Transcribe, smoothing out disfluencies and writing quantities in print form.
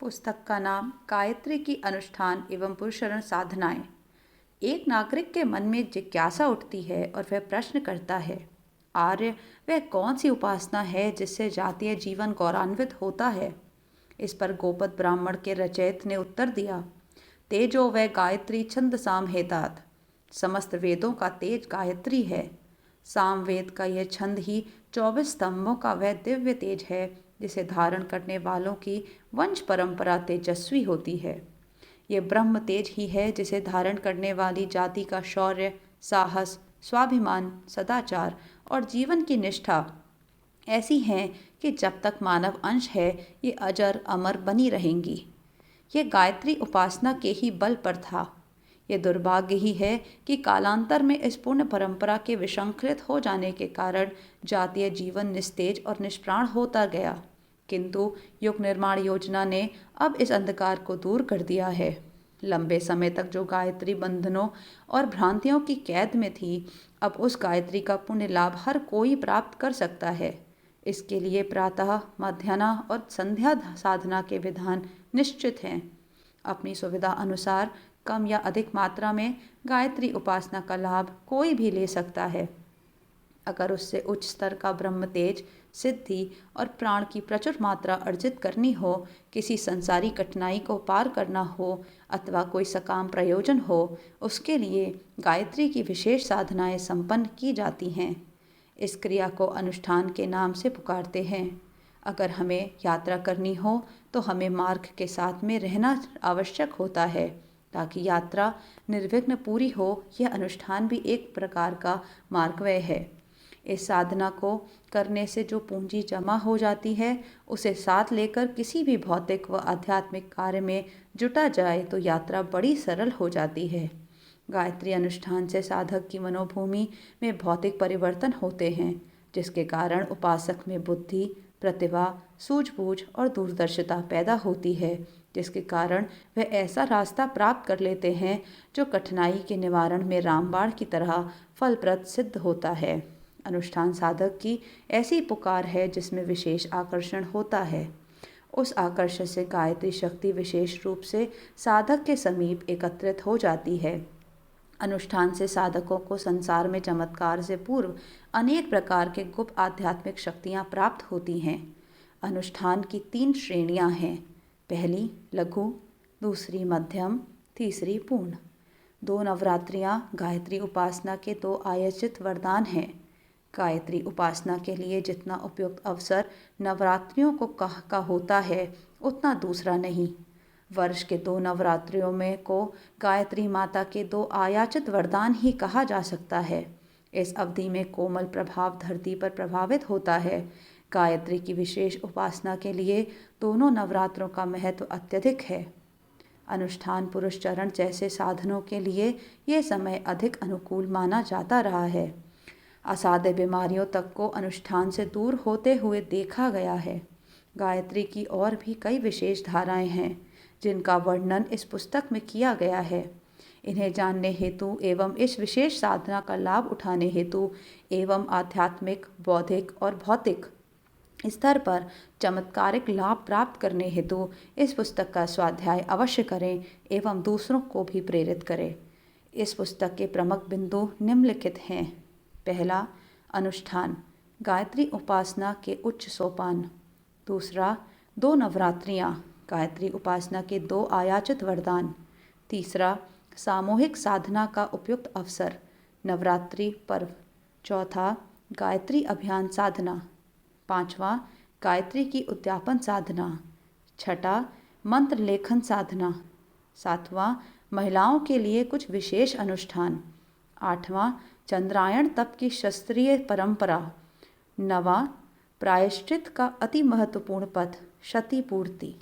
पुस्तक का नाम गायत्री की अनुष्ठान एवं पुरुषरण साधनाएं। एक नागरिक के मन में एक जिज्ञासा उठती है और वह प्रश्न करता है, आर्य, वह कौन सी उपासना है जिससे जातीय जीवन गौरवान्वित होता है। इस पर गोपद ब्राह्मण के रचयिता ने उत्तर दिया, तेजो वह गायत्री छंद साम हेतात। समस्त वेदों का तेज गायत्री है। सामवेद का यह छंद ही 24 स्तंभों का वह दिव्य तेज है जिसे धारण करने वालों की वंश परंपरा तेजस्वी होती है। ये ब्रह्म तेज ही है जिसे धारण करने वाली जाति का शौर्य, साहस, स्वाभिमान, सदाचार और जीवन की निष्ठा ऐसी हैं कि जब तक मानव अंश है ये अजर अमर बनी रहेंगी। ये गायत्री उपासना के ही बल पर था। ये दुर्भाग्य ही है कि कालांतर में इस पुण्य परंपरा के विसंकृत हो जाने के कारण जातीय जीवन निस्तेज और निष्प्राण होता गया। किंतु युग निर्माण योजना ने अब इस अंधकार को दूर कर दिया है। लंबे समय तक जो गायत्री बंधनों और भ्रांतियों की कैद में थी, अब उस गायत्री का पुण्य लाभ हर कोई प्राप्त कर सकता है। इसके लिए प्रातः, मध्याह्न और संध्या साधना के विधान निश्चित हैं। अपनी सुविधा अनुसार कम या अधिक मात्रा में गायत्री उपासना का लाभ कोई भी ले सकता है। अगर उससे उच्च स्तर का ब्रह्म तेज, सिद्धि और प्राण की प्रचुर मात्रा अर्जित करनी हो, किसी संसारी कठिनाई को पार करना हो अथवा कोई सकाम प्रयोजन हो, उसके लिए गायत्री की विशेष साधनाएं संपन्न की जाती हैं। इस क्रिया को अनुष्ठान के नाम से पुकारते हैं। अगर हमें यात्रा करनी हो तो हमें मार्ग के साथ में रहना आवश्यक होता है ताकि यात्रा निर्विघ्न पूरी हो। यह अनुष्ठान भी एक प्रकार का मार्गव्य है। इस साधना को करने से जो पूंजी जमा हो जाती है उसे साथ लेकर किसी भी भौतिक व आध्यात्मिक कार्य में जुटा जाए तो यात्रा बड़ी सरल हो जाती है। गायत्री अनुष्ठान से साधक की मनोभूमि में भौतिक परिवर्तन होते हैं, जिसके कारण उपासक में बुद्धि, प्रतिभा, सूझबूझ और दूरदर्शिता पैदा होती है, जिसके कारण वह ऐसा रास्ता प्राप्त कर लेते हैं जो कठिनाई के निवारण में रामबाण की तरह फलप्रद सिद्ध होता है। अनुष्ठान साधक की ऐसी पुकार है जिसमें विशेष आकर्षण होता है। उस आकर्षण से गायत्री शक्ति विशेष रूप से साधक के समीप एकत्रित हो जाती है। अनुष्ठान से साधकों को संसार में चमत्कार से पूर्व अनेक प्रकार के गुप्त आध्यात्मिक शक्तियाँ प्राप्त होती हैं। अनुष्ठान की 3 श्रेणियाँ हैं। पहली लघु, दूसरी मध्यम, तीसरी पूर्ण। 2 नवरात्रियाँ गायत्री उपासना के 2 आयोजित वरदान हैं। गायत्री उपासना के लिए जितना उपयुक्त अवसर नवरात्रियों का होता है, उतना दूसरा नहीं। वर्ष के 2 नवरात्रियों में को गायत्री माता के 2 आयाचित वरदान ही कहा जा सकता है। इस अवधि में कोमल प्रभाव धरती पर प्रभावित होता है। गायत्री की विशेष उपासना के लिए दोनों नवरात्रों का महत्व अत्यधिक है। अनुष्ठान पुरुष चरण जैसे साधनों के लिए ये समय अधिक अनुकूल माना जाता रहा है। असाध्य बीमारियों तक को अनुष्ठान से दूर होते हुए देखा गया है। गायत्री की और भी कई विशेष धाराएं हैं जिनका वर्णन इस पुस्तक में किया गया है। इन्हें जानने हेतु एवं इस विशेष साधना का लाभ उठाने हेतु एवं आध्यात्मिक, बौद्धिक और भौतिक स्तर पर चमत्कारिक लाभ प्राप्त करने हेतु इस पुस्तक का स्वाध्याय अवश्य करें एवं दूसरों को भी प्रेरित करें। इस पुस्तक के प्रमुख बिंदु निम्नलिखित हैं। पहला, अनुष्ठान गायत्री उपासना के उच्च सोपान। दूसरा, 2 नवरात्रियाँ गायत्री उपासना के 2 आयाचित वरदान। तीसरा, सामूहिक साधना का उपयुक्त अवसर, नवरात्रि पर्व। चौथा, गायत्री अभियान साधना। पांचवा, गायत्री की उद्यापन साधना। छठा, मंत्र लेखन साधना। सातवां, महिलाओं के लिए कुछ विशेष अनुष्ठान। आठवां, चंद्रायण तप की शास्त्रीय परंपरा। नवा, प्रायश्चित का अति महत्वपूर्ण पथ, क्षतिपूर्ति।